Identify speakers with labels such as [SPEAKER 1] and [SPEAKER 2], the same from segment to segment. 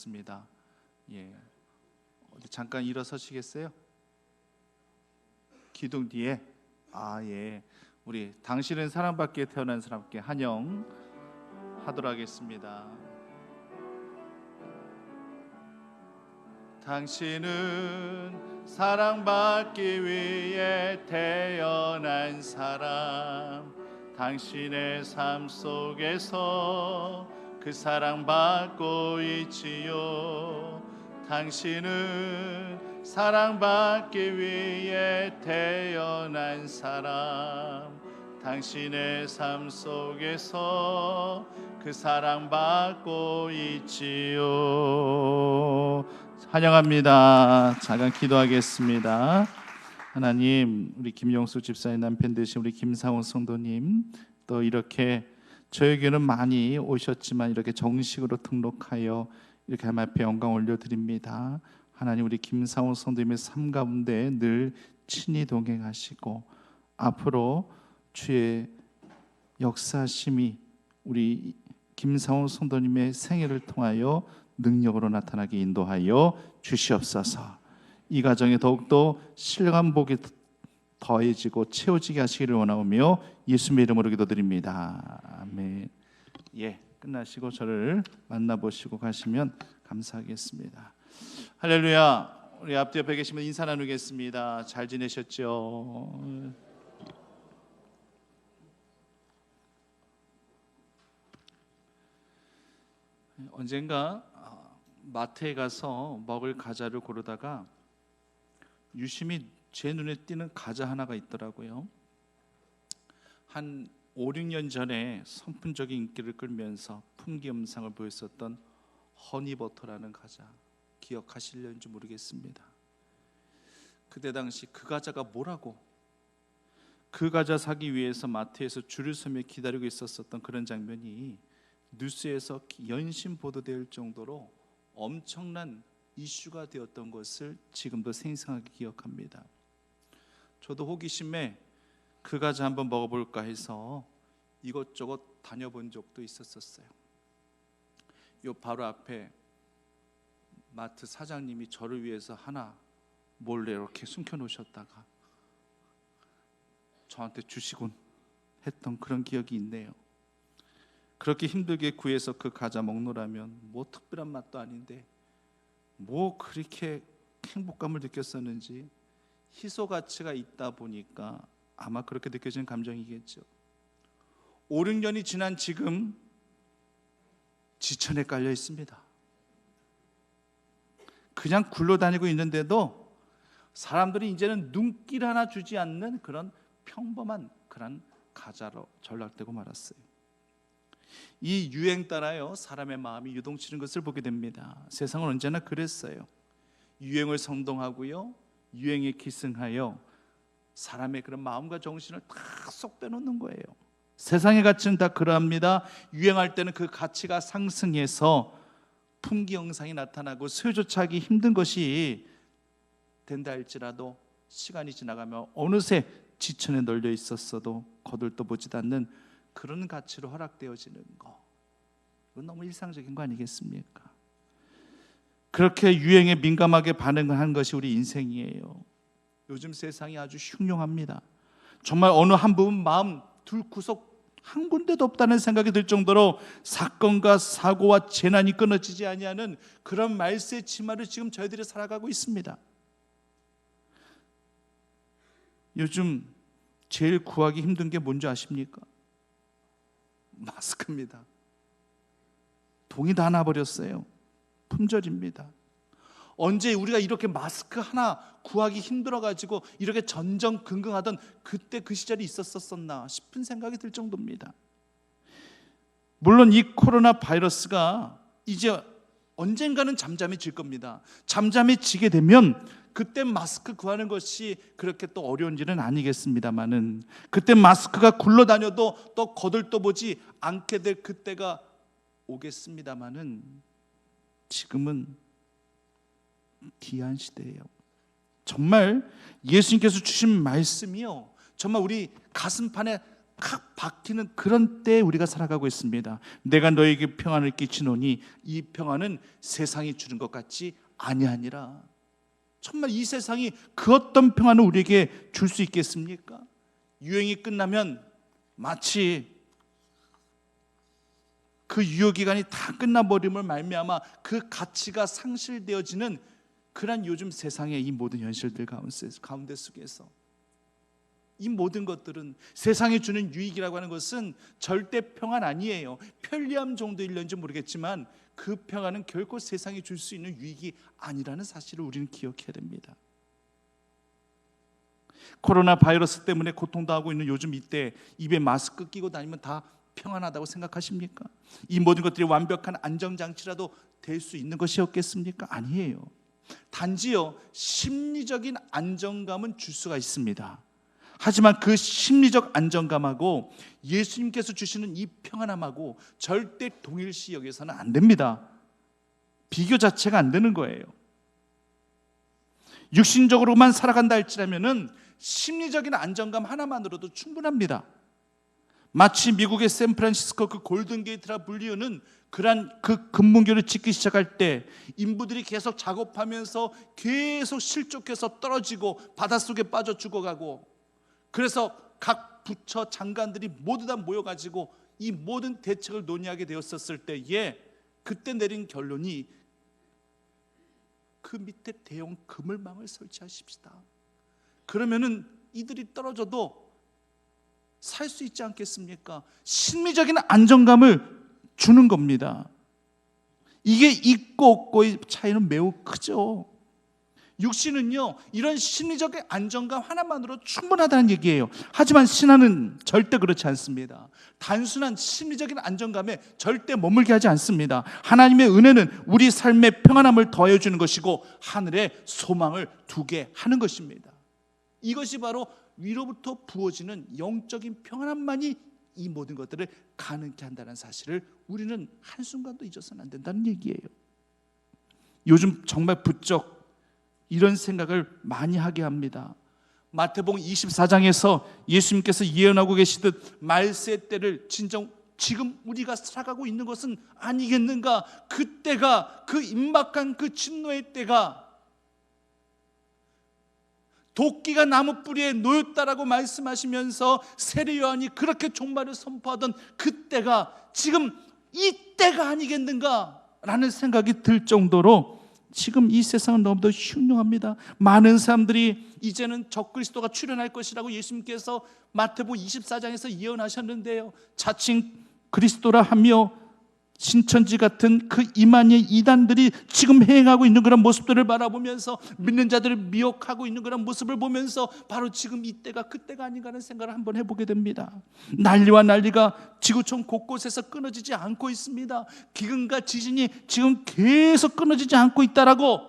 [SPEAKER 1] 좋습니다. 예, 어디 잠깐 일어서시겠어요? 기둥 뒤에. 예, 우리 당신은 사랑받기에 태어난 사람께 한영 하도록 하겠습니다. 당신은 사랑받기 위해 태어난 사람, 당신의 삶 속에서 그 사랑받고 있지요. 당신은 사랑받기 위해 태어난 사람, 당신의 삶 속에서 그 사랑받고 있지요. 환영합니다. 잠깐 기도하겠습니다. 하나님, 우리 김용수 집사의 남편 되신 우리 김상훈 성도님, 또 이렇게 저에게는 많이 오셨지만 이렇게 정식으로 등록하여 이렇게 하나님 앞에 영광 올려드립니다. 하나님, 우리 김상훈 성도님의 삶 가운데 늘 친히 동행하시고 앞으로 주의 역사심이 우리 김상훈 성도님의 생애를 통하여 능력으로 나타나게 인도하여 주시옵소서. 이 가정에 더욱더 신령한 복이 더해지고 채워지게 하시기를 원하오며 예수님의 이름으로 기도드립니다. 아멘. 예, 끝나시고 저를 만나보시고 가시면 감사하겠습니다. 할렐루야. 우리 앞뒤 옆에 계시면 인사 나누겠습니다. 잘 지내셨죠? 언젠가 마트에 가서 먹을 과자를 고르다가 유심히 제 눈에 띄는 과자 하나가 있더라고요. 한 5, 6년 전에 선풍적인 인기를 끌면서 풍기 영상을 보였었던 허니버터라는 과자, 기억하실는지 모르겠습니다. 그때 당시 그 과자가 뭐라고, 그 과자 사기 위해서 마트에서 줄을 서며 기다리고 있었던 그런 장면이 뉴스에서 연신 보도될 정도로 엄청난 이슈가 되었던 것을 지금도 생생하게 기억합니다. 저도 호기심에 그 과자 한번 먹어볼까 해서 이것저것 다녀본 적도 있었어요. 요 바로 앞에 마트 사장님이 저를 위해서 하나 몰래 이렇게 숨겨놓으셨다가 저한테 주시곤 했던 그런 기억이 있네요. 그렇게 힘들게 구해서 그 과자 먹노라면 뭐 특별한 맛도 아닌데 뭐 그렇게 행복감을 느꼈었는지, 희소 가치가 있다 보니까 아마 그렇게 느껴지는 감정이겠죠. 5, 6년이 지난 지금 지천에 깔려 있습니다. 그냥 굴러다니고 있는데도 사람들이 이제는 눈길 하나 주지 않는 그런 평범한 그런 과자로 전락되고 말았어요. 이 유행 따라요, 사람의 마음이 유동치는 것을 보게 됩니다. 세상은 언제나 그랬어요. 유행을 선동하고요, 유행에 기승하여 사람의 그런 마음과 정신을 다 쏙 빼놓는 거예요. 세상의 가치는 다 그러합니다. 유행할 때는 그 가치가 상승해서 풍기 영상이 나타나고 소유조차 하기 힘든 것이 된다 할지라도 시간이 지나가면 어느새 지천에 널려 있었어도 거들떠보지도 않는 그런 가치로 허락되어지는 거, 이건 너무 일상적인 거 아니겠습니까? 그렇게 유행에 민감하게 반응한 것이 우리 인생이에요. 요즘 세상이 아주 흉흉합니다. 정말 어느 한 부분 마음 둘 구석 한 군데도 없다는 생각이 들 정도로 사건과 사고와 재난이 끊어지지 아니하는 그런 말세 치마를 지금 저희들이 살아가고 있습니다. 요즘 제일 구하기 힘든 게 뭔지 아십니까? 마스크입니다. 동이 다 나버렸어요. 품절입니다. 언제 우리가 이렇게 마스크 하나 구하기 힘들어가지고 이렇게 전전긍긍하던 그때 그 시절이 있었었나 싶은 생각이 들 정도입니다. 물론 이 코로나 바이러스가 이제 언젠가는 잠잠해질 겁니다. 잠잠해지게 되면 그때 마스크 구하는 것이 그렇게 또 어려운 일은 아니겠습니다만은, 그때 마스크가 굴러다녀도 또 거들떠보지 않게 될 그때가 오겠습니다만은, 지금은 귀한 시대예요. 정말 예수님께서 주신 말씀이요, 정말 우리 가슴판에 칵 박히는 그런 때에 우리가 살아가고 있습니다. 내가 너에게 평안을 끼치노니 이 평안은 세상이 주는 것 같지 아니하니라. 정말 이 세상이 그 어떤 평안을 우리에게 줄 수 있겠습니까? 유행이 끝나면 마치 그 유효기간이 다 끝나버림을 말미암아 그 가치가 상실되어지는 그런 요즘 세상의 이 모든 현실들 가운데 속에서 이 모든 것들은 세상이 주는 유익이라고 하는 것은 절대 평안 아니에요. 편리함 정도일는지 모르겠지만 그 평안은 결코 세상이 줄 수 있는 유익이 아니라는 사실을 우리는 기억해야 됩니다. 코로나 바이러스 때문에 고통당하고 있는 요즘 이때 입에 마스크 끼고 다니면 다 평안하다고 생각하십니까? 이 모든 것들이 완벽한 안정장치라도 될 수 있는 것이었겠습니까? 아니에요. 단지요 심리적인 안정감은 줄 수가 있습니다. 하지만 그 심리적 안정감하고 예수님께서 주시는 이 평안함하고 절대 동일시 여겨서는 안 됩니다. 비교 자체가 안 되는 거예요. 육신적으로만 살아간다 할지라면은 심리적인 안정감 하나만으로도 충분합니다. 마치 미국의 샌프란시스코 그 골든게이트라 불리우는 그러한 그 금문교를 짓기 시작할 때 인부들이 계속 작업하면서 계속 실족해서 떨어지고 바닷속에 빠져 죽어가고, 그래서 각 부처 장관들이 모두 다 모여가지고 이 모든 대책을 논의하게 되었었을 때에 그때 내린 결론이 그 밑에 대형 그물망을 설치하십시다. 그러면은 이들이 떨어져도 살 수 있지 않겠습니까? 심리적인 안정감을 주는 겁니다. 이게 있고 없고의 차이는 매우 크죠. 육신은요 이런 심리적 안정감 하나만으로 충분하다는 얘기예요. 하지만 신앙은 절대 그렇지 않습니다. 단순한 심리적인 안정감에 절대 머물게 하지 않습니다. 하나님의 은혜는 우리 삶의 평안함을 더해주는 것이고 하늘에 소망을 두게 하는 것입니다. 이것이 바로 위로부터 부어지는 영적인 평안함만이 이 모든 것들을 가능케 한다는 사실을 우리는 한순간도 잊어서는 안 된다는 얘기예요. 요즘 정말 부쩍 이런 생각을 많이 하게 합니다. 마태복음 24장에서 예수님께서 예언하고 계시듯 말세 때를 진정 지금 우리가 살아가고 있는 것은 아니겠는가? 그때가, 그 임박한 그 진노의 때가 도끼가 나무 뿌리에 놓였다라고 말씀하시면서 세례 요한이 그렇게 종말을 선포하던 그때가 지금 이때가 아니겠는가? 라는 생각이 들 정도로 지금 이 세상은 너무도 흉흉합니다. 많은 사람들이 이제는 적그리스도가 출현할 것이라고 예수님께서 마태복음 24장에서 예언하셨는데요, 자칭 그리스도라 하며 신천지 같은 그 이만희의 이단들이 지금 행하고 있는 그런 모습들을 바라보면서 믿는 자들을 미혹하고 있는 그런 모습을 보면서 바로 지금 이때가 그때가 아닌가 하는 생각을 한번 해보게 됩니다. 난리와 난리가 지구촌 곳곳에서 끊어지지 않고 있습니다. 기근과 지진이 지금 계속 끊어지지 않고 있다라고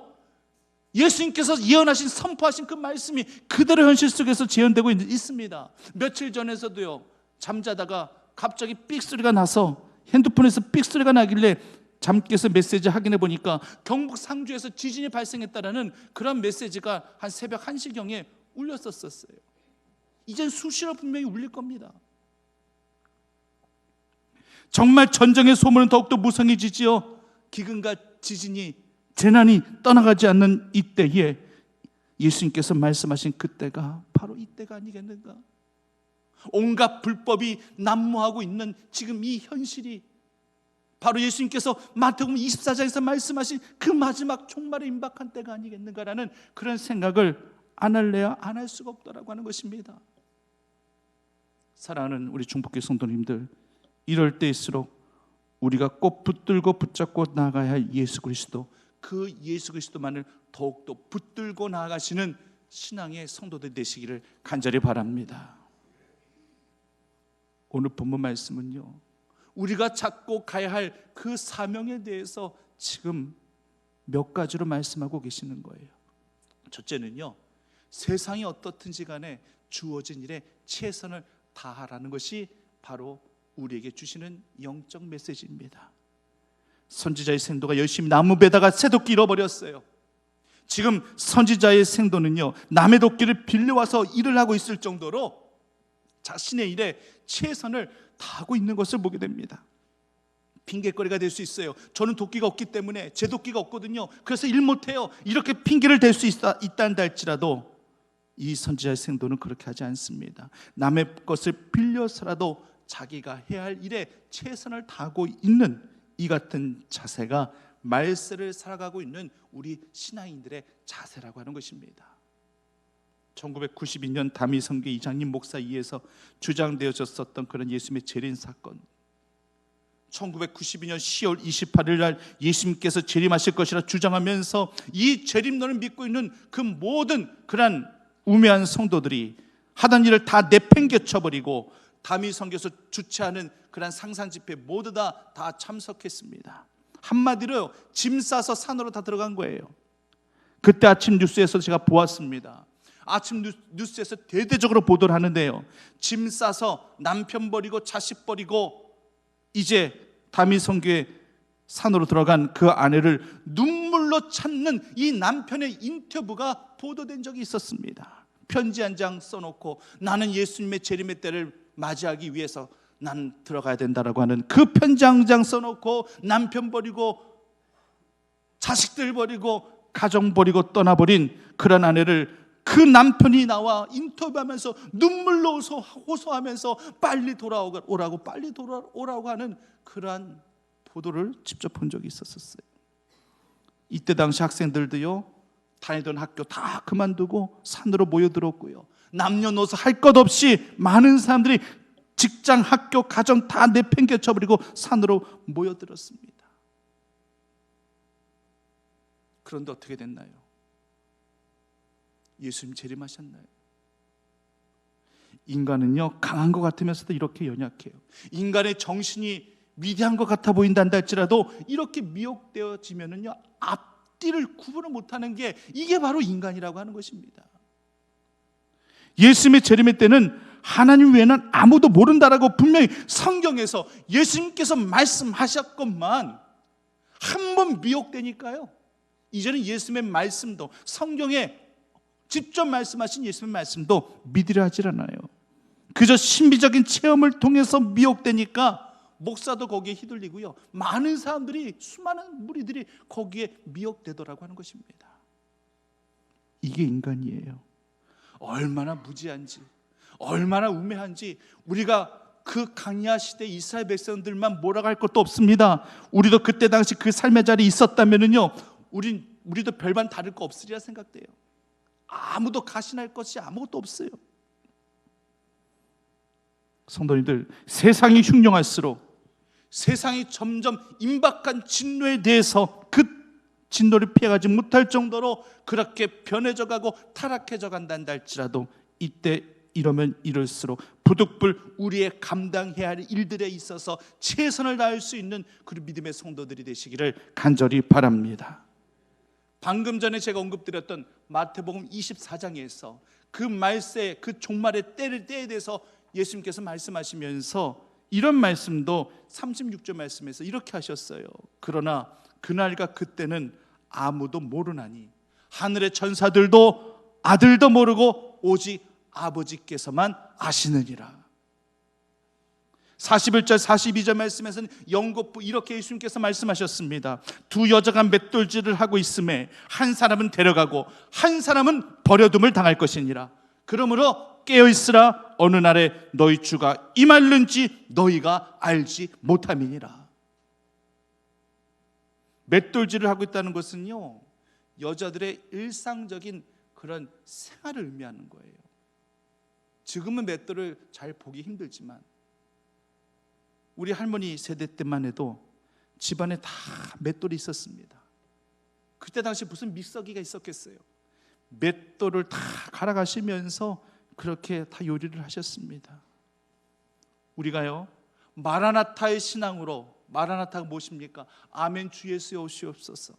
[SPEAKER 1] 예수님께서 예언하신, 선포하신 그 말씀이 그대로 현실 속에서 재현되고 있습니다. 며칠 전에서도요, 잠자다가 갑자기 삑 소리가 나서 핸드폰에서 삑 소리가 나길래 잠 깨서 메시지 확인해 보니까 경북 상주에서 지진이 발생했다라는 그런 메시지가 한 새벽 1시경에 울렸었어요. 이젠 수시로 분명히 울릴 겁니다. 정말 전쟁의 소문은 더욱더 무성해지지요. 기근과 지진이, 재난이 떠나가지 않는 이때에 예수님께서 말씀하신 그때가 바로 이때가 아니겠는가? 온갖 불법이 난무하고 있는 지금 이 현실이 바로 예수님께서 마태복음 24장에서 말씀하신 그 마지막 종말에 임박한 때가 아니겠는가라는 그런 생각을 안 할래야 안 할 수가 없다라고 하는 것입니다. 사랑하는 우리 중복교 성도님들, 이럴 때일수록 우리가 꼭 붙들고 붙잡고 나아가야 할 예수 그리스도, 그 예수 그리스도만을 더욱더 붙들고 나아가시는 신앙의 성도들 되시기를 간절히 바랍니다. 오늘 본문 말씀은요, 우리가 찾고 가야 할 그 사명에 대해서 지금 몇 가지로 말씀하고 계시는 거예요. 첫째는요, 세상이 어떻든지 간에 주어진 일에 최선을 다하라는 것이 바로 우리에게 주시는 영적 메시지입니다. 선지자의 생도가 열심히 나무 베다가 새 도끼 잃어버렸어요. 지금 선지자의 생도는요, 남의 도끼를 빌려와서 일을 하고 있을 정도로 자신의 일에 최선을 다하고 있는 것을 보게 됩니다. 핑계거리가 될 수 있어요. 저는 도끼가 없기 때문에, 제 도끼가 없거든요, 그래서 일 못해요, 이렇게 핑계를 댈 수 있다는다 할지라도 이 선지자의 생도는 그렇게 하지 않습니다. 남의 것을 빌려서라도 자기가 해야 할 일에 최선을 다하고 있는 이 같은 자세가 말세를 살아가고 있는 우리 신앙인들의 자세라고 하는 것입니다. 1992년 다미성교 이장님 목사 이에서 주장되어졌었던 그런 예수님의 재림 사건, 1992년 10월 28일 날 예수님께서 재림하실 것이라 주장하면서 이 재림론을 믿고 있는 그 모든 그런 우매한 성도들이 하던 일을 다 내팽개쳐버리고 다미성교에서 주최하는 그런 상상 집회 모두 다 참석했습니다. 한마디로 짐 싸서 산으로 다 들어간 거예요. 그때 아침 뉴스에서 제가 보았습니다. 아침 뉴스에서 대대적으로 보도를 하는데요, 짐 싸서 남편 버리고 자식 버리고 이제 다미성교의 산으로 들어간 그 아내를 눈물로 찾는 이 남편의 인터뷰가 보도된 적이 있었습니다. 편지 한 장 써놓고 나는 예수님의 재림의 때를 맞이하기 위해서 난 들어가야 된다라고 하는 그 편지 한 장 써놓고 남편 버리고 자식들 버리고 가정 버리고 떠나버린 그런 아내를 그 남편이 나와 인터뷰하면서 눈물로 호소하면서 빨리 돌아오라고 빨리 돌아오라고 하는 그러한 보도를 직접 본 적이 있었어요. 이때 당시 학생들도요, 다니던 학교 다 그만두고 산으로 모여들었고요, 남녀노소 할 것 없이 많은 사람들이 직장, 학교, 가정 다 내팽개쳐버리고 산으로 모여들었습니다. 그런데 어떻게 됐나요? 예수님 재림하셨나요? 인간은요, 강한 것 같으면서도 이렇게 연약해요. 인간의 정신이 위대한 것 같아 보인단다 할지라도 이렇게 미혹되어지면은요, 앞뒤를 구분을 못하는 게 이게 바로 인간이라고 하는 것입니다. 예수님의 재림의 때는 하나님 외에는 아무도 모른다라고 분명히 성경에서 예수님께서 말씀하셨건만 한 번 미혹되니까요, 이제는 예수님의 말씀도, 성경에 직접 말씀하신 예수님의 말씀도 믿으려 하질 않아요. 그저 신비적인 체험을 통해서 미혹되니까 목사도 거기에 휘둘리고요, 많은 사람들이, 수많은 무리들이 거기에 미혹되더라고 하는 것입니다. 이게 인간이에요. 얼마나 무지한지, 얼마나 우매한지. 우리가 그 강야 시대 이스라엘 백성들만 몰아갈 것도 없습니다. 우리도 그때 당시 그 삶의 자리에 있었다면은요, 우리도 별반 다를 거 없으리라 생각돼요. 아무도 가신할 것이 아무것도 없어요. 성도님들, 세상이 흉흉할수록, 세상이 점점 임박한 진노에 대해서 그 진노를 피해가지 못할 정도로 그렇게 변해져 가고 타락해져 간단다 할지라도 이때 이러면 이럴수록 부득불 우리의 감당해야 할 일들에 있어서 최선을 다할 수 있는 그런 믿음의 성도들이 되시기를 간절히 바랍니다. 방금 전에 제가 언급드렸던 마태복음 24장에서 그 말세, 그 종말의 때에 대해서 예수님께서 말씀하시면서 이런 말씀도 36절 말씀에서 이렇게 하셨어요. 그러나 그날과 그때는 아무도 모르나니 하늘의 천사들도 아들도 모르고 오직 아버지께서만 아시느니라. 41절 42절 말씀에서는 연곡부 이렇게 예수님께서 말씀하셨습니다. 두 여자가 맷돌질을 하고 있음에 한 사람은 데려가고 한 사람은 버려둠을 당할 것이니라. 그러므로 깨어있으라. 어느 날에 너희 주가 임할는지 너희가 알지 못함이니라. 맷돌질을 하고 있다는 것은요, 여자들의 일상적인 그런 생활을 의미하는 거예요. 지금은 맷돌을 잘 보기 힘들지만 우리 할머니 세대 때만 해도 집안에 다 맷돌이 있었습니다. 그때 당시 무슨 믹서기가 있었겠어요. 맷돌을 다 갈아가시면서 그렇게 다 요리를 하셨습니다. 우리가요, 마라나타의 신앙으로, 마라나타가 무엇입니까? 아멘 주 예수여 오시옵소서.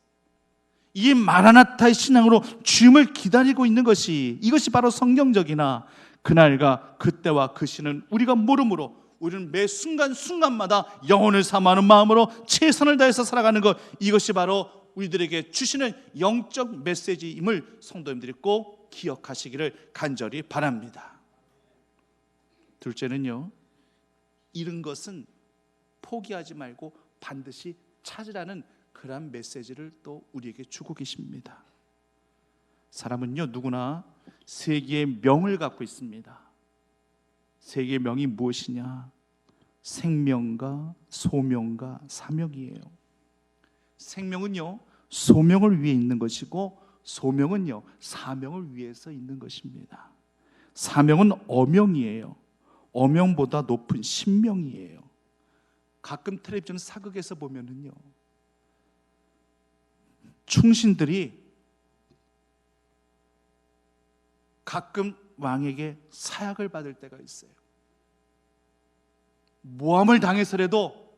[SPEAKER 1] 이 마라나타의 신앙으로 주님을 기다리고 있는 것이, 이것이 바로 성경적이나 그날과 그때와 그 시는 우리가 모르므로 우리는 매 순간순간마다 영혼을 사모하는 마음으로 최선을 다해서 살아가는 것, 이것이 바로 우리들에게 주시는 영적 메시지임을 성도님들이 꼭 기억하시기를 간절히 바랍니다. 둘째는요, 잃은 것은 포기하지 말고 반드시 찾으라는 그러한 메시지를 또 우리에게 주고 계십니다. 사람은요, 누구나 세 개의 명을 갖고 있습니다. 세 개의 명이 무엇이냐? 생명과 소명과 사명이에요. 생명은요, 소명을 위해 있는 것이고, 소명은요, 사명을 위해서 있는 것입니다. 사명은 어명이에요. 어명보다 높은 신명이에요. 가끔 텔레비전 사극에서 보면은요, 충신들이 가끔 왕에게 사약을 받을 때가 있어요. 모함을 당해서라도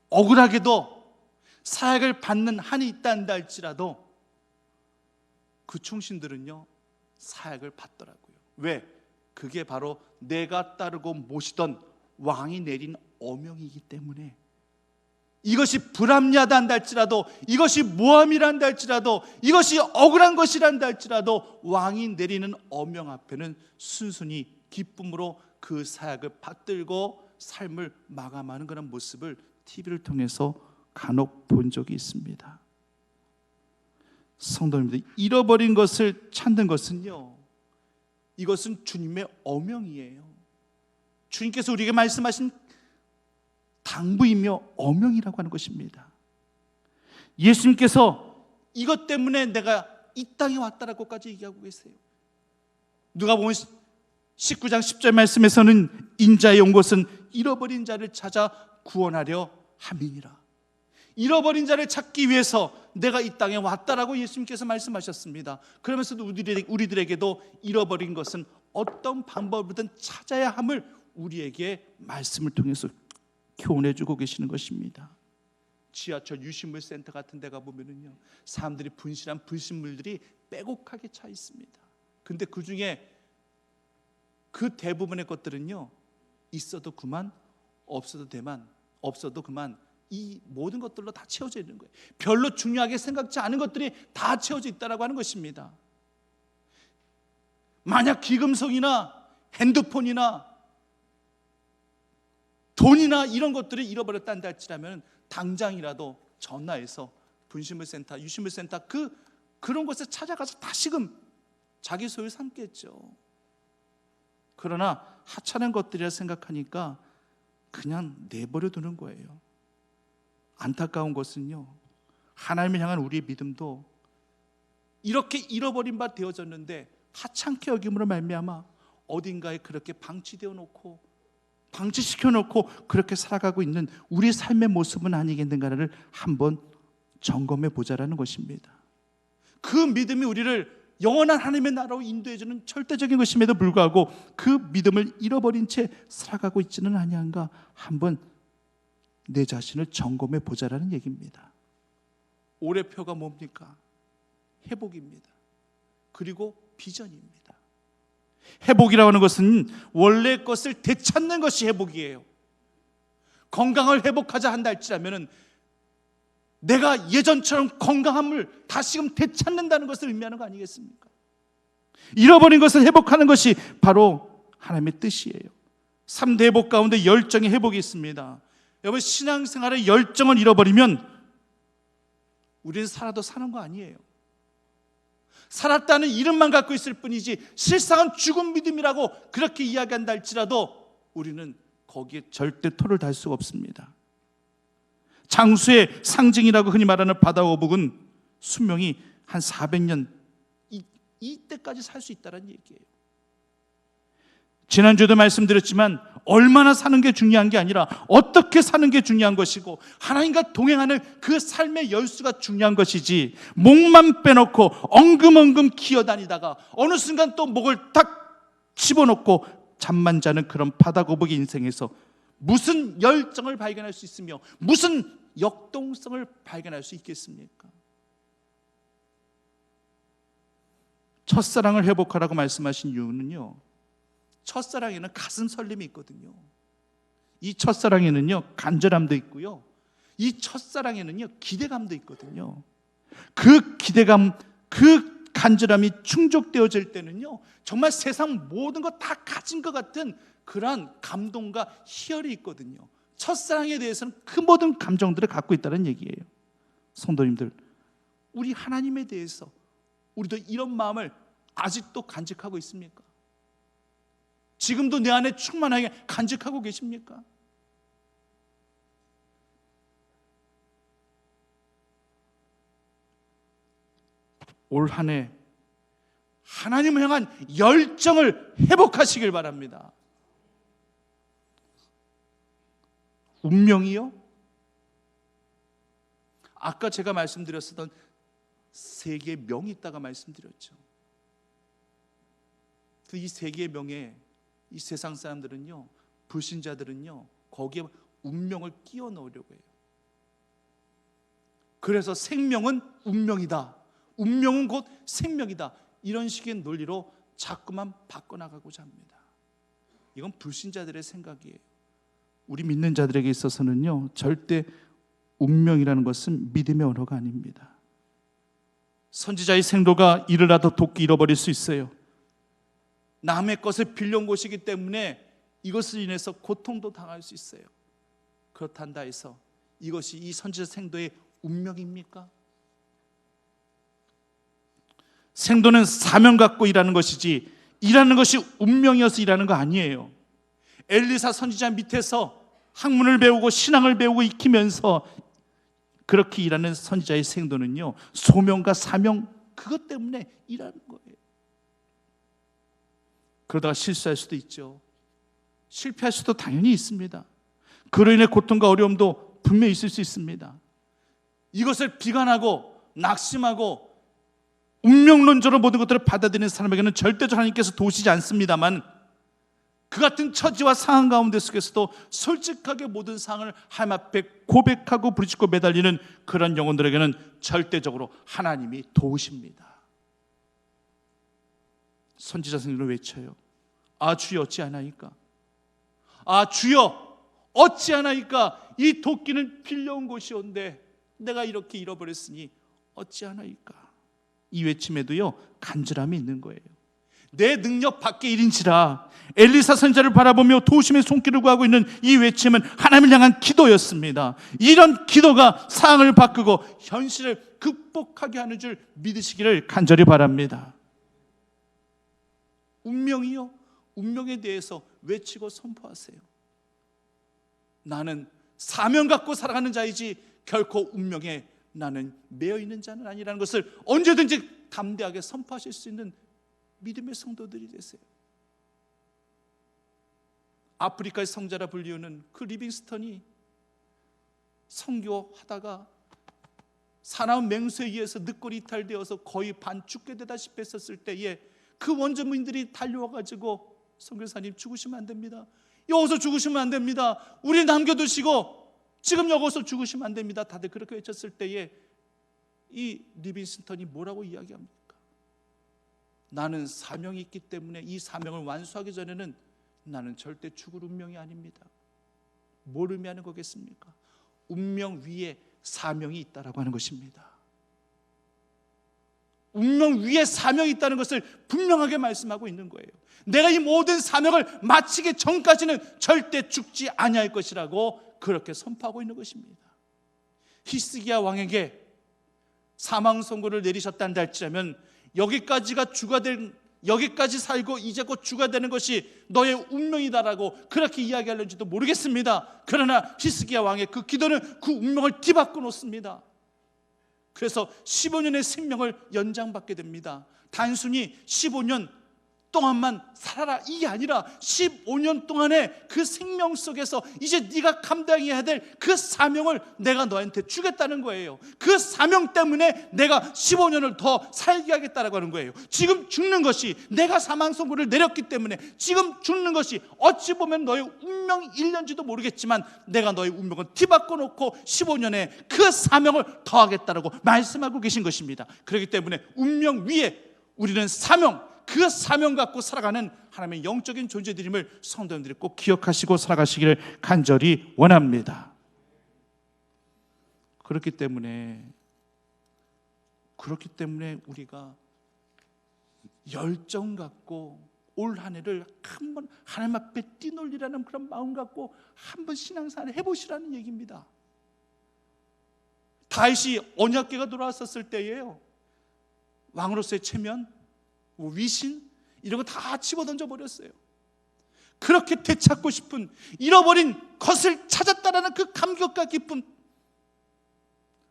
[SPEAKER 1] 억울하게도 사약을 받는 한이 있다 할지라도 그 충신들은요, 사약을 받더라고요. 왜? 그게 바로 내가 따르고 모시던 왕이 내린 어명이기 때문에. 이것이 불합리하다 한다 할지라도, 이것이 모함이라 한다 할지라도, 이것이 억울한 것이라 한다 할지라도 왕이 내리는 어명 앞에는 순순히 기쁨으로 그 사약을 받들고 삶을 마감하는 그런 모습을 TV를 통해서 간혹 본 적이 있습니다. 성도님들, 잃어버린 것을 찾는 것은요, 이것은 주님의 어명이에요. 주님께서 우리에게 말씀하신 당부이며 어명이라고 하는 것입니다. 예수님께서 이것 때문에 내가 이 땅에 왔다라고까지 얘기하고 계세요. 누가복음 19장 10절 말씀에서는 인자의 온 것은 잃어버린 자를 찾아 구원하려 함이니라. 잃어버린 자를 찾기 위해서 내가 이 땅에 왔다라고 예수님께서 말씀하셨습니다. 그러면서도 우리들에게도 잃어버린 것은 어떤 방법이든 찾아야 함을 우리에게 말씀을 통해서 교훈해주고 계시는 것입니다. 지하철 유실물 센터 같은 데 가보면요, 사람들이 분실한 분실물들이 빼곡하게 차 있습니다. 근데 그 중에 그 대부분의 것들은요, 있어도 그만, 없어도 대만, 없어도 그만, 이 모든 것들로 다 채워져 있는 거예요. 별로 중요하게 생각지 않은 것들이 다 채워져 있다라고 하는 것입니다. 만약 귀금속이나 핸드폰이나 돈이나 이런 것들을 잃어버렸다는 할지라면 당장이라도 전화해서 분실물센터, 유실물센터 그런 곳에 찾아가서 다시금 자기 소유 삼겠죠. 그러나 하찮은 것들이라 생각하니까 그냥 내버려 두는 거예요. 안타까운 것은요, 하나님을 향한 우리의 믿음도 이렇게 잃어버린 바 되어졌는데 하찮게 여김으로 말미암아 어딘가에 그렇게 방치되어 놓고 방치시켜 놓고 그렇게 살아가고 있는 우리 삶의 모습은 아니겠는가를 한번 점검해 보자라는 것입니다. 그 믿음이 우리를 영원한 하나님의 나라로 인도해 주는 절대적인 것임에도 불구하고 그 믿음을 잃어버린 채 살아가고 있지는 아니한가 한번 내 자신을 점검해 보자라는 얘기입니다. 올해표가 뭡니까? 회복입니다. 그리고 비전입니다. 회복이라고 하는 것은 원래 것을 되찾는 것이 회복이에요. 건강을 회복하자 한다 할지라면 내가 예전처럼 건강함을 다시금 되찾는다는 것을 의미하는 거 아니겠습니까? 잃어버린 것을 회복하는 것이 바로 하나님의 뜻이에요. 3대 회복 가운데 열정의 회복이 있습니다. 여러분, 신앙생활의 열정을 잃어버리면 우리는 살아도 사는 거 아니에요. 살았다는 이름만 갖고 있을 뿐이지 실상은 죽은 믿음이라고 그렇게 이야기한다 할지라도 우리는 거기에 절대 토를 달 수가 없습니다. 장수의 상징이라고 흔히 말하는 바다거북은 수명이 한 400년 이때까지 살 수 있다는 얘기예요. 지난주에도 말씀드렸지만 얼마나 사는 게 중요한 게 아니라 어떻게 사는 게 중요한 것이고 하나님과 동행하는 그 삶의 열수가 중요한 것이지, 목만 빼놓고 엉금엉금 기어다니다가 어느 순간 또 목을 탁 집어넣고 잠만 자는 그런 바다거북의 인생에서 무슨 열정을 발견할 수 있으며 무슨 역동성을 발견할 수 있겠습니까? 첫사랑을 회복하라고 말씀하신 이유는요, 첫사랑에는 가슴 설렘이 있거든요. 이 첫사랑에는요, 간절함도 있고요, 이 첫사랑에는요, 기대감도 있거든요. 그 기대감, 그 간절함이 충족되어질 때는요, 정말 세상 모든 것 다 가진 것 같은 그러한 감동과 희열이 있거든요. 첫사랑에 대해서는 그 모든 감정들을 갖고 있다는 얘기예요. 성도님들, 우리 하나님에 대해서 우리도 이런 마음을 아직도 간직하고 있습니까? 지금도 내 안에 충만하게 간직하고 계십니까? 올 한 해 하나님을 향한 열정을 회복하시길 바랍니다. 운명이요? 아까 제가 말씀드렸었던 세 개의 명이 있다가 말씀드렸죠. 이 세 개의 명에 이 세상 사람들은요, 불신자들은요, 거기에 운명을 끼워 넣으려고 해요. 그래서 생명은 운명이다, 운명은 곧 생명이다, 이런 식의 논리로 자꾸만 바꿔나가고자 합니다. 이건 불신자들의 생각이에요. 우리 믿는 자들에게 있어서는요, 절대 운명이라는 것은 믿음의 언어가 아닙니다. 선지자의 생도가 이르라도 돕기 잃어버릴 수 있어요. 남의 것을 빌려온 것이기 때문에 이것을 인해서 고통도 당할 수 있어요. 그렇단다 해서 이것이 이 선지자 생도의 운명입니까? 생도는 사명 갖고 일하는 것이지, 일하는 것이 운명이어서 일하는 거 아니에요. 엘리사 선지자 밑에서 학문을 배우고 신앙을 배우고 익히면서 그렇게 일하는 선지자의 생도는요, 소명과 사명, 그것 때문에 일하는 거예요. 그러다가 실수할 수도 있죠. 실패할 수도 당연히 있습니다. 그로 인해 고통과 어려움도 분명히 있을 수 있습니다. 이것을 비관하고 낙심하고 운명론적으로 모든 것들을 받아들이는 사람에게는 절대적으로 하나님께서 도우시지 않습니다만, 그 같은 처지와 상황 가운데 속에서도 솔직하게 모든 상황을 하나님 앞에 고백하고 부르짖고 매달리는 그런 영혼들에게는 절대적으로 하나님이 도우십니다. 선지자 생도는 외쳐요. 아, 주여 어찌하나이까? 아, 주여 어찌하나이까? 이 도끼는 빌려온 곳이온데 내가 이렇게 잃어버렸으니 어찌하나이까? 이 외침에도요, 간절함이 있는 거예요. 내 능력 밖의 일인지라 엘리사 선지자를 바라보며 도우심의 손길을 구하고 있는 이 외침은 하나님을 향한 기도였습니다. 이런 기도가 상황을 바꾸고 현실을 극복하게 하는 줄 믿으시기를 간절히 바랍니다. 운명이요? 운명에 대해서 외치고 선포하세요. 나는 사명 갖고 살아가는 자이지 결코 운명에 나는 매여 있는 자는 아니라는 것을 언제든지 담대하게 선포하실 수 있는 믿음의 성도들이 되세요. 아프리카의 성자라 불리우는 그 리빙스턴이 선교하다가 사나운 맹수에 의해서 늑골이 이탈되어서 거의 반 죽게 되다시피 했었을 때에 그 원주민들이 달려와가지고 선교사님 죽으시면 안 됩니다. 여기서 죽으시면 안 됩니다. 우리 남겨두시고 지금 여기서 죽으시면 안 됩니다. 다들 그렇게 외쳤을 때에 이 리빙스턴이 뭐라고 이야기합니까? 나는 사명이 있기 때문에 이 사명을 완수하기 전에는 나는 절대 죽을 운명이 아닙니다. 뭘 의미하는 거겠습니까? 운명 위에 사명이 있다라고 하는 것입니다. 운명 위에 사명이 있다는 것을 분명하게 말씀하고 있는 거예요. 내가 이 모든 사명을 마치기 전까지는 절대 죽지 아니할 것이라고 그렇게 선포하고 있는 것입니다. 히스기야 왕에게 사망 선고를 내리셨다는 할지라면 여기까지 살고 이제 곧 죽어야 되는 것이 너의 운명이다라고 그렇게 이야기하는지도 모르겠습니다. 그러나 히스기야 왕의 그 기도는 그 운명을 뒤바꿔 놓습니다. 그래서 15년의 생명을 연장받게 됩니다. 단순히 15년 동안만 살아라 이게 아니라 15년 동안의 그 생명 속에서 이제 네가 감당해야 될 그 사명을 내가 너한테 주겠다는 거예요. 그 사명 때문에 내가 15년을 더 살게 하겠다라고 하는 거예요. 지금 죽는 것이 내가 사망 선고를 내렸기 때문에 지금 죽는 것이 어찌 보면 너의 운명일는지도 모르겠지만 내가 너의 운명을 뒤바꿔 놓고 15년에 그 사명을 더하겠다라고 말씀하고 계신 것입니다. 그렇기 때문에 운명 위에 우리는 그 사명 갖고 살아가는 하나님의 영적인 존재들임을 성도님들이 꼭 기억하시고 살아가시기를 간절히 원합니다. 그렇기 때문에 우리가 열정 갖고 올 한 해를 한번 하나님 앞에 뛰놀리라는 그런 마음 갖고 한번 신앙생활 해보시라는 얘기입니다. 다윗이 언약궤가 돌아왔었을 때예요. 왕으로서의 체면, 위신 이런 거 다 집어던져 버렸어요. 그렇게 되찾고 싶은, 잃어버린 것을 찾았다라는 그 감격과 기쁨,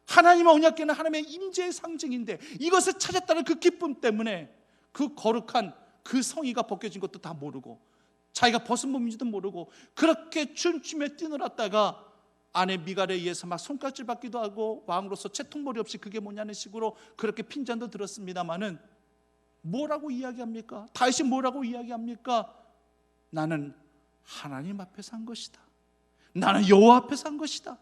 [SPEAKER 1] 하나님의 언약궤는 하나님의 임재의 상징인데 이것을 찾았다는 그 기쁨 때문에 그 거룩한 그 성의가 벗겨진 것도 다 모르고 자기가 벗은 몸인지도 모르고 그렇게 춤추며 뛰놀았다가 아내 미갈에 의해서 막 손가락질 받기도 하고 왕으로서 채통머리 없이 그게 뭐냐는 식으로 그렇게 핀잔도 들었습니다마는 뭐라고 이야기합니까? 다윗이 뭐라고 이야기합니까? 나는 하나님 앞에 산 것이다. 나는 여호와 앞에 산 것이다.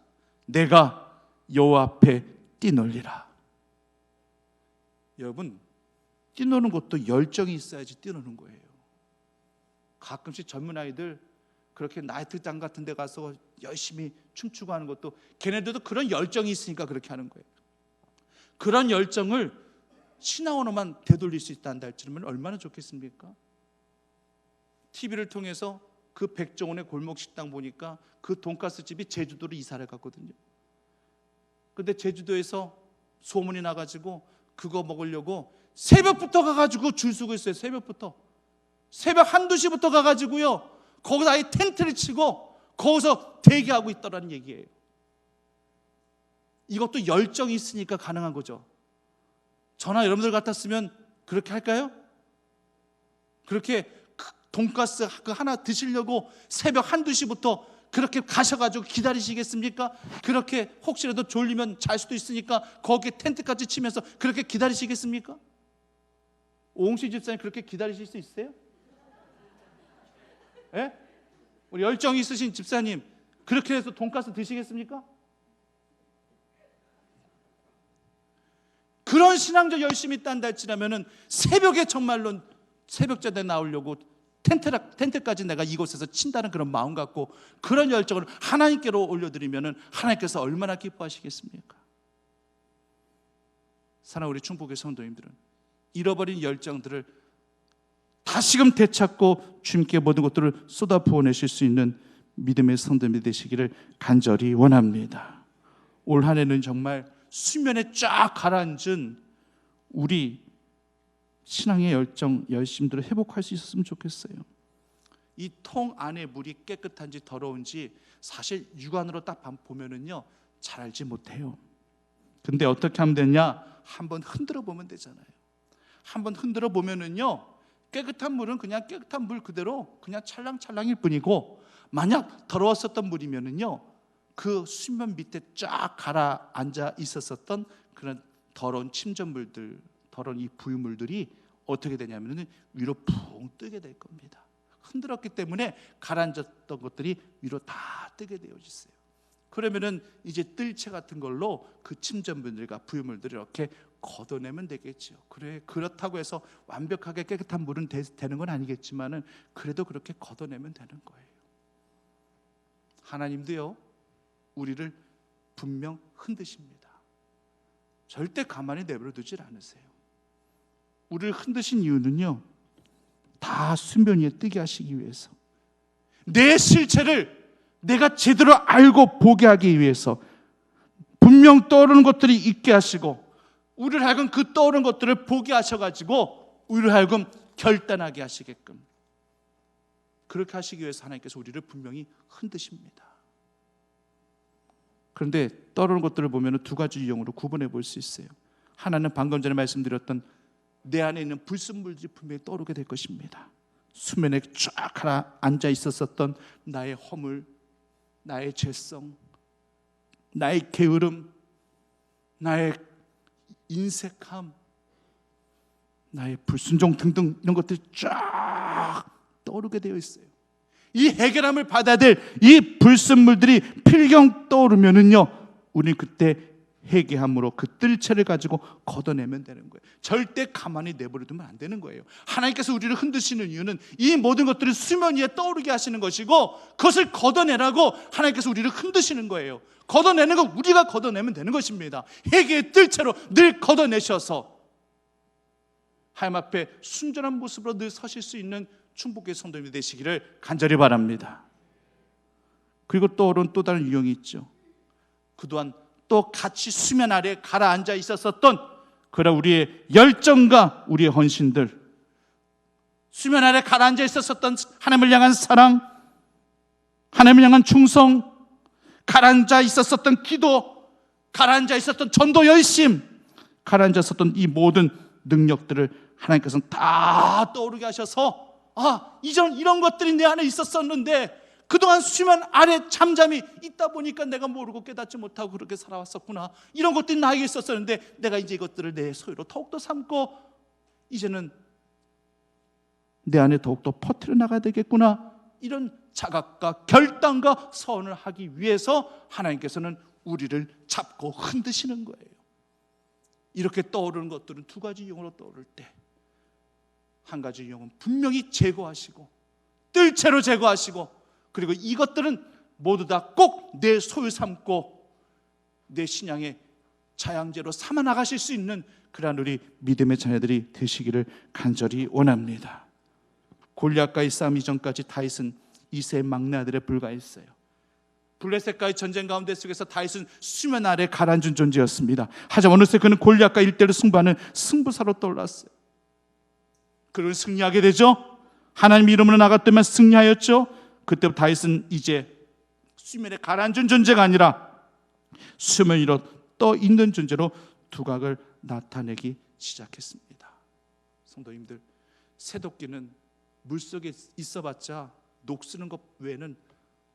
[SPEAKER 1] 내가 여호와 앞에 뛰놀리라. 여러분, 뛰노는 것도 열정이 있어야지 뛰노는 거예요. 가끔씩 젊은 아이들 그렇게 나이트장 같은 데 가서 열심히 춤추고 하는 것도 걔네들도 그런 열정이 있으니까 그렇게 하는 거예요. 그런 열정을 신앙으로만 되돌릴 수 있다는 할지는 얼마나 좋겠습니까? TV를 통해서 그 백종원의 골목 식당 보니까 그 돈가스 집이 제주도로 이사를 갔거든요. 근데 제주도에서 소문이 나가지고 그거 먹으려고 새벽부터 가가지고 줄 서고 있어요. 새벽 1-2시부터 가가지고요 거기서 아예 텐트를 치고 거기서 대기하고 있더라는 얘기예요. 이것도 열정이 있으니까 가능한 거죠. 저나 여러분들 같았으면 그렇게 할까요? 그렇게 돈가스 하나 드시려고 새벽 1-2시부터 그렇게 가셔가지고 기다리시겠습니까? 그렇게 혹시라도 졸리면 잘 수도 있으니까 거기에 텐트까지 치면서 그렇게 기다리시겠습니까? 오홍식 집사님 그렇게 기다리실 수 있어요? 예? 우리 열정 있으신 집사님 그렇게 해서 돈가스 드시겠습니까? 그런 신앙적 열심이 있다는 할지라면은 새벽에 정말로 새벽자대 나오려고 텐트까지 내가 이곳에서 친다는 그런 마음 갖고 그런 열정을 하나님께로 올려드리면은 하나님께서 얼마나 기뻐하시겠습니까? 사랑하는 우리 충북의 성도님들은 잃어버린 열정들을 다시금 되찾고 주님께 모든 것들을 쏟아 부어내실 수 있는 믿음의 성도님이 되시기를 간절히 원합니다. 올 한 해는 정말 수면에 쫙 가라앉은 우리 신앙의 열정, 열심들을 회복할 수 있었으면 좋겠어요. 이 통 안에 물이 깨끗한지 더러운지 사실 육안으로 딱 보면은요 잘 알지 못해요. 근데 어떻게 하면 되냐? 한번 흔들어 보면 되잖아요. 한번 흔들어 보면은요 깨끗한 물은 그냥 깨끗한 물 그대로 그냥 찰랑찰랑일 뿐이고, 만약 더러웠었던 물이면은요 그 수면 밑에 쫙 가라앉아 있었던 그런 더러운 침전물들, 더러운 이 부유물들이 어떻게 되냐면은 위로 붕 뜨게 될 겁니다. 흔들었기 때문에 가라앉았던 것들이 위로 다 뜨게 되어 있어요. 그러면은 이제 뜰채 같은 걸로 그 침전물들과 부유물들을 이렇게 걷어내면 되겠죠. 그렇다고 해서 완벽하게 깨끗한 물은 되는 건 아니겠지만은 그래도 그렇게 걷어내면 되는 거예요. 하나님도요 우리를 분명 흔드십니다. 절대 가만히 내버려 두질 않으세요. 우리를 흔드신 이유는요 다 수면 위에 뜨게 하시기 위해서, 내 실체를 내가 제대로 알고 보게 하기 위해서 분명 떠오르는 것들이 있게 하시고, 우리를 하여금 그 떠오르는 것들을 보게 하셔가지고 우리를 하여금 결단하게 하시게끔 그렇게 하시기 위해서 하나님께서 우리를 분명히 흔드십니다. 그런데 떠오르는 것들을 보면 두 가지 유형으로 구분해 볼 수 있어요. 하나는 방금 전에 말씀드렸던 내 안에 있는 불순물들이 분명히 떠오르게 될 것입니다. 수면에 쫙 앉아 있었던 나의 허물, 나의 죄성, 나의 게으름, 나의 인색함, 나의 불순종 등등 이런 것들이 쫙 떠오르게 되어 있어요. 이 해결함을 받아야 될 이 불순물들이 필경 떠오르면은요 우리는 그때 회개함으로 그 뜰채를 가지고 걷어내면 되는 거예요. 절대 가만히 내버려 두면 안 되는 거예요. 하나님께서 우리를 흔드시는 이유는 이 모든 것들을 수면 위에 떠오르게 하시는 것이고, 그것을 걷어내라고 하나님께서 우리를 흔드시는 거예요. 걷어내는 거 우리가 걷어내면 되는 것입니다. 회개의 뜰채로 늘 걷어내셔서 하나님 앞에 순전한 모습으로 늘 서실 수 있는 충북교회 성도님이 되시기를 간절히 바랍니다. 그리고 떠오른 또 다른 유형이 있죠. 그동안 또 같이 수면 아래 가라앉아 있었었던 그런 우리의 열정과 우리의 헌신들, 수면 아래 가라앉아 있었었던 하나님을 향한 사랑, 하나님을 향한 충성, 가라앉아 있었었던 기도, 가라앉아 있었던 전도 열심, 가라앉아 있었던 이 모든 능력들을 하나님께서는 다 떠오르게 하셔서 이전 이런 것들이 내 안에 있었었는데 그동안 수면 아래 잠잠히 있다 보니까 내가 모르고 깨닫지 못하고 그렇게 살아왔었구나. 이런 것들이 나에게 있었었는데 내가 이제 이것들을 내 소유로 더욱더 삼고 이제는 내 안에 더욱더 퍼뜨려 나가야 되겠구나. 이런 자각과 결단과 선을 하기 위해서 하나님께서는 우리를 잡고 흔드시는 거예요. 이렇게 떠오르는 것들은 두 가지 유형으로 떠오를 때, 한 가지 유형은 분명히 제거하시고 뜰채로 제거하시고, 그리고 이것들은 모두 다 꼭 내 소유 삼고 내 신앙의 자양제로 삼아 나가실 수 있는 그러한 우리 믿음의 자녀들이 되시기를 간절히 원합니다. 골리앗과의 싸움 이전까지 다윗은 이세의 막내 아들에 불과했어요. 블레셋과의 전쟁 가운데 속에서 다윗은 수면 아래 가라앉은 존재였습니다. 하지만 어느새 그는 골리앗과 일대를 승부하는 승부사로 떠올랐어요. 그를 승리하게 되죠. 하나님 이름으로 나갔더만 승리하였죠. 그때부터 다윗은 이제 수면에 가라앉은 존재가 아니라 수면 위로 떠 있는 존재로 두각을 나타내기 시작했습니다. 성도님들, 새도끼는 물속에 있어봤자 녹쓰는 것 외에는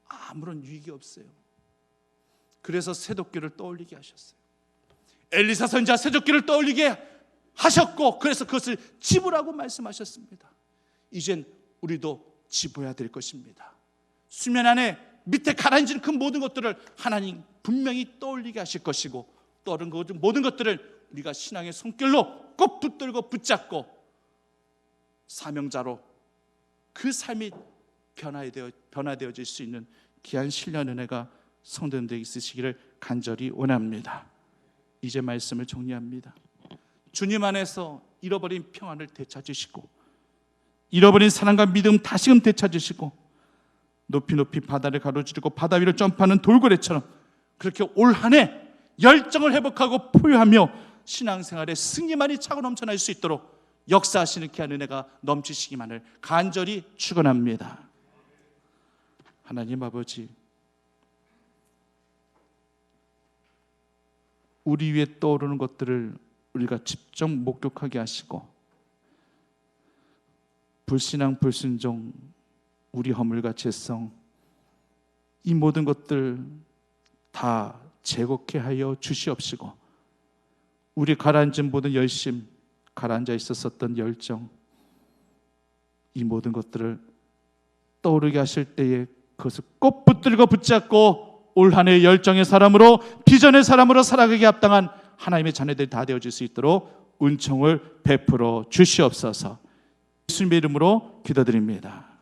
[SPEAKER 1] 아무런 유익이 없어요. 그래서 새도끼를 떠올리게 하셨어요. 엘리사 선지자 새도끼를 떠올리게 하셨고, 그래서 그것을 집으라고 말씀하셨습니다. 이젠 우리도 집어야 될 것입니다. 수면 안에 밑에 가라앉은 그 모든 것들을 하나님 분명히 떠올리게 하실 것이고, 떠오른 그 모든 것들을 우리가 신앙의 손길로 꼭 붙들고 붙잡고 사명자로 그 삶이 변화되어질 수 있는 귀한 신령 은혜가 성도님들에게 있으시기를 간절히 원합니다. 이제 말씀을 정리합니다. 주님 안에서 잃어버린 평안을 되찾으시고, 잃어버린 사랑과 믿음 다시금 되찾으시고, 높이 높이 바다를 가로지르고 바다 위를 점프하는 돌고래처럼 그렇게 올 한 해 열정을 회복하고 포효하며 신앙생활에 승리만이 차고 넘쳐날 수 있도록 역사하시는 귀한 은혜가 넘치시기만을 간절히 축원합니다. 하나님 아버지, 우리 위에 떠오르는 것들을 우리가 직접 목격하게 하시고, 불신앙, 불순종, 우리 허물과 죄성, 이 모든 것들 다 제거케 하여 주시옵시고, 우리 가라앉은 모든 열심, 가라앉아 있었던 열정, 이 모든 것들을 떠오르게 하실 때에 그것을 꼭 붙들고 붙잡고 올 한 해 열정의 사람으로, 비전의 사람으로 살아가기 합당한 하나님의 자녀들이 다 되어질 수 있도록 은총을 베풀어 주시옵소서. 예수님의 이름으로 기도드립니다.